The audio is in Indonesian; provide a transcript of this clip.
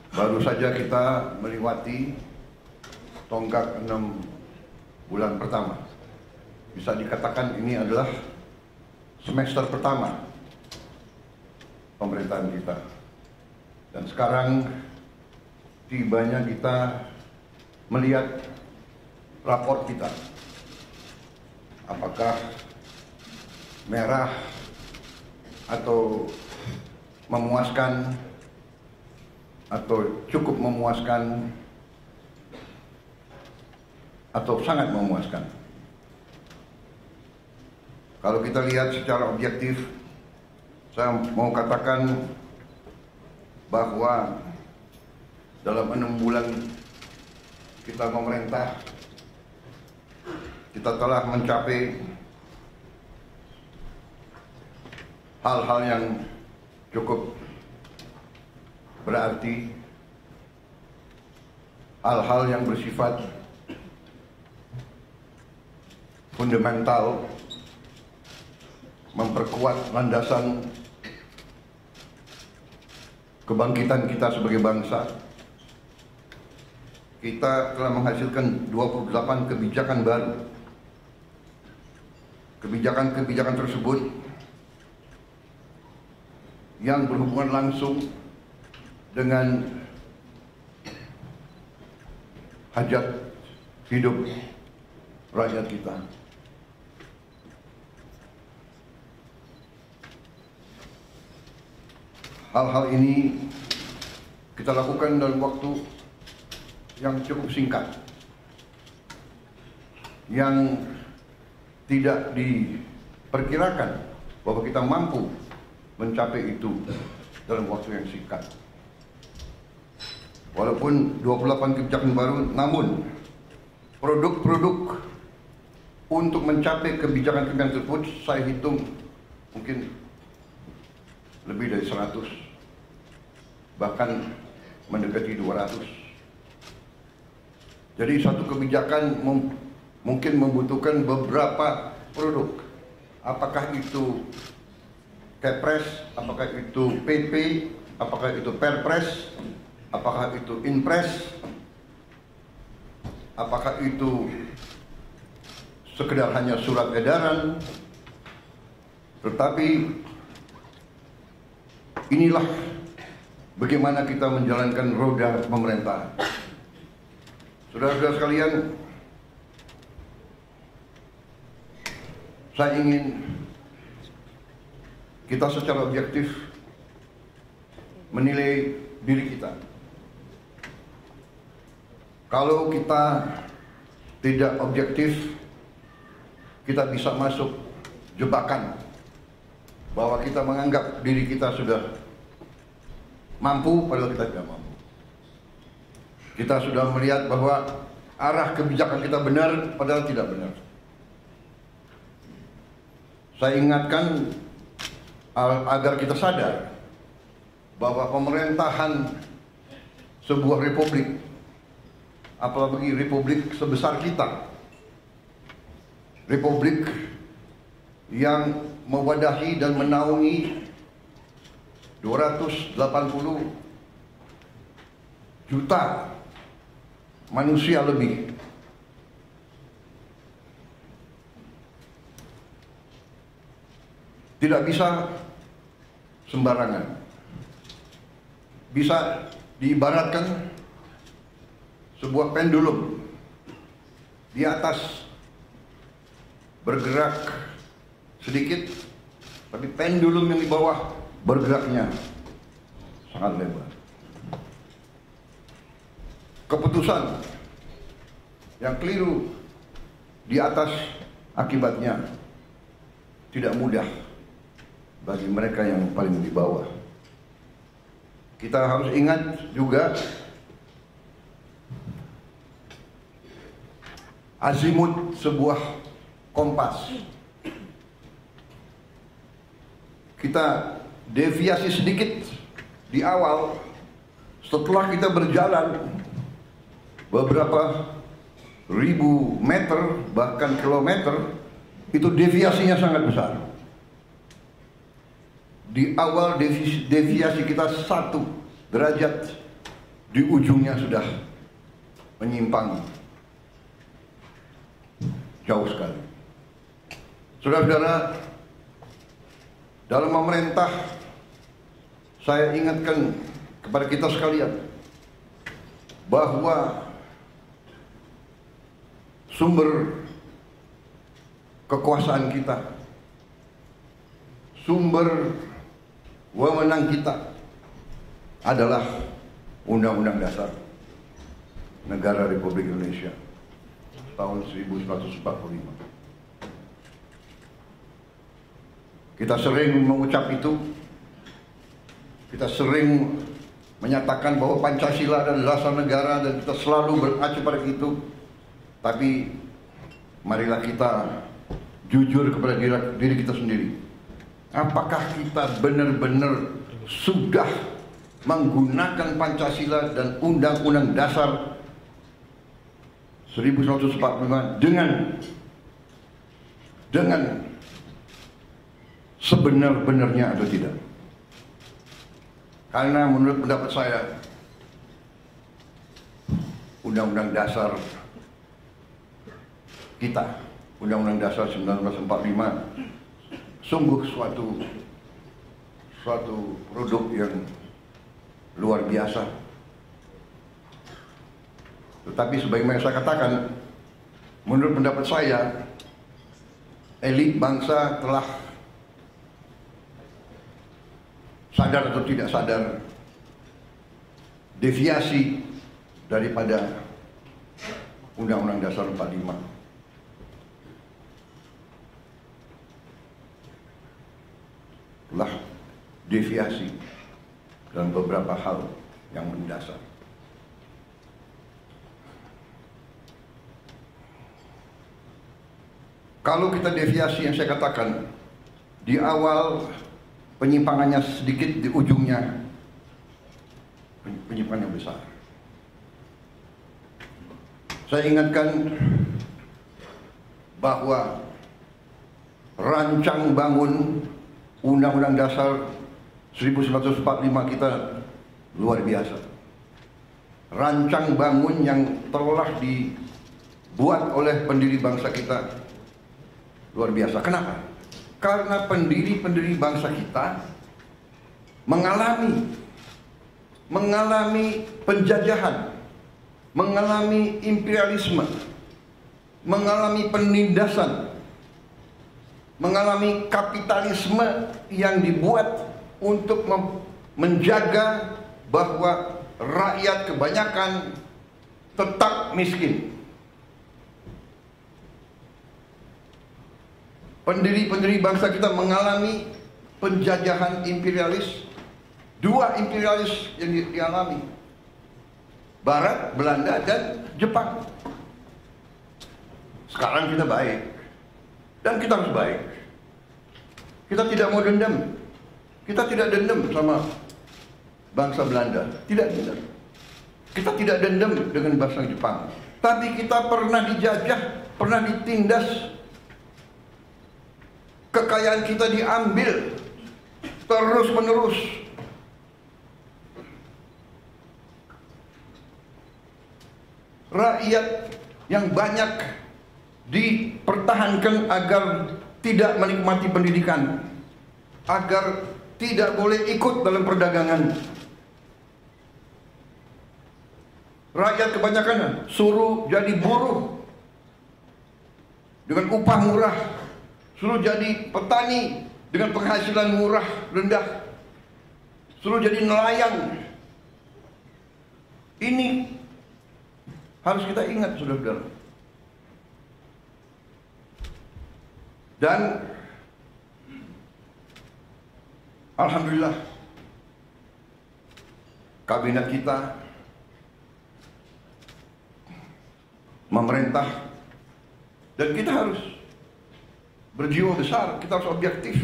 Baru saja kita melewati tonggak 6 bulan pertama. Bisa dikatakan ini adalah semester pertama pemerintahan kita. Dan sekarang tibanya kita melihat raport kita. Apakah merah atau memuaskan atau cukup memuaskan atau sangat memuaskan. Kalau kita lihat secara objektif, saya mau katakan bahwa dalam 6 bulan kita memerintah, kita telah mencapai hal-hal yang cukup berarti, hal-hal yang bersifat fundamental, memperkuat landasan kebangkitan kita sebagai bangsa. Kita telah menghasilkan 28 kebijakan baru. Kebijakan-kebijakan tersebut yang berhubungan langsung dengan hajat hidup rakyat kita. Hal-hal ini kita lakukan dalam waktu yang cukup singkat, yang tidak diperkirakan bahwa kita mampu mencapai itu dalam waktu yang singkat. Walaupun 28 kebijakan baru, namun produk-produk untuk mencapai kebijakan-kebijakan tersebut saya hitung mungkin lebih dari 100, bahkan mendekati 200. Jadi satu kebijakan mungkin membutuhkan beberapa produk. Apakah itu Kepres, apakah itu PP, apakah itu Perpres, apakah itu Inpres, apakah itu sekedar hanya surat edaran. Tetapi inilah bagaimana kita menjalankan roda pemerintahan. Saudara-saudara sekalian, saya ingin kita secara objektif menilai diri kita. Kalau kita tidak objektif, kita bisa masuk jebakan bahwa kita menganggap diri kita sudah mampu padahal kita tidak mampu. Kita sudah melihat bahwa arah kebijakan kita benar padahal tidak benar. Saya ingatkan agar kita sadar bahwa pemerintahan sebuah republik, apalagi republik sebesar kita, republik yang mewadahi dan menaungi 280 juta manusia lebih, tidak bisa sembarangan. Bisa diibaratkan sebuah pendulum di atas bergerak sedikit, tapi pendulum yang di bawah bergeraknya sangat lebar. Keputusan yang keliru di atas akibatnya tidak mudah bagi mereka yang paling di bawah. Kita harus ingat juga azimut sebuah kompas. Kita deviasi sedikit di awal, setelah kita berjalan beberapa ribu meter bahkan kilometer, itu deviasinya sangat besar. Di awal deviasi kita 1 derajat, di ujungnya sudah menyimpang jauh sekali. Saudara-saudara, dalam memerintah, saya ingatkan kepada kita sekalian bahwa sumber kekuasaan kita, sumber wewenang kita adalah Undang-Undang Dasar Negara Republik Indonesia tahun 1945. Kita sering mengucap itu, kita sering menyatakan bahwa Pancasila adalah dasar negara dan kita selalu mengacu pada itu. Tapi marilah kita jujur kepada diri kita sendiri. Apakah kita benar-benar sudah menggunakan Pancasila dan Undang-Undang Dasar 1945 dengan sebenar-benarnya atau tidak? Karena menurut pendapat saya, Undang-Undang Dasar kita, Undang-Undang Dasar 1945, sungguh suatu produk yang luar biasa. Tetapi sebagaimana saya katakan, menurut pendapat saya, elit bangsa telah sadar atau tidak sadar deviasi daripada Undang-Undang Dasar 45. Telah deviasi dalam beberapa hal yang mendasar. Kalau kita deviasi yang saya katakan, di awal penyimpangannya sedikit, di ujungnya penyimpangannya besar. Saya ingatkan bahwa rancang bangun Undang-Undang Dasar 1945 kita luar biasa. Rancang bangun yang telah dibuat oleh pendiri bangsa kita luar biasa. Kenapa? Karena pendiri-pendiri bangsa kita mengalami penjajahan, mengalami imperialisme, mengalami penindasan, mengalami kapitalisme yang dibuat untuk menjaga bahwa rakyat kebanyakan tetap miskin. Pendiri-pendiri bangsa kita mengalami penjajahan imperialis. Dua imperialis yang dialami, Barat, Belanda, dan Jepang. Sekarang kita baik, dan kita harus baik. Kita tidak mau dendam. Kita tidak dendam sama bangsa Belanda, tidak dendam. Kita tidak dendam dengan bangsa Jepang. Tapi kita pernah dijajah, pernah ditindas. Kekayaan kita diambil terus-menerus. Rakyat yang banyak dipertahankan agar tidak menikmati pendidikan, agar tidak boleh ikut dalam perdagangan. Rakyat kebanyakan suruh jadi buruh dengan upah murah, suruh jadi petani dengan penghasilan murah rendah, suruh jadi nelayan. Ini harus kita ingat, saudara-saudara. Dan alhamdulillah, kabinet kita memerintah, dan kita harus berjiwa besar, kita harus objektif.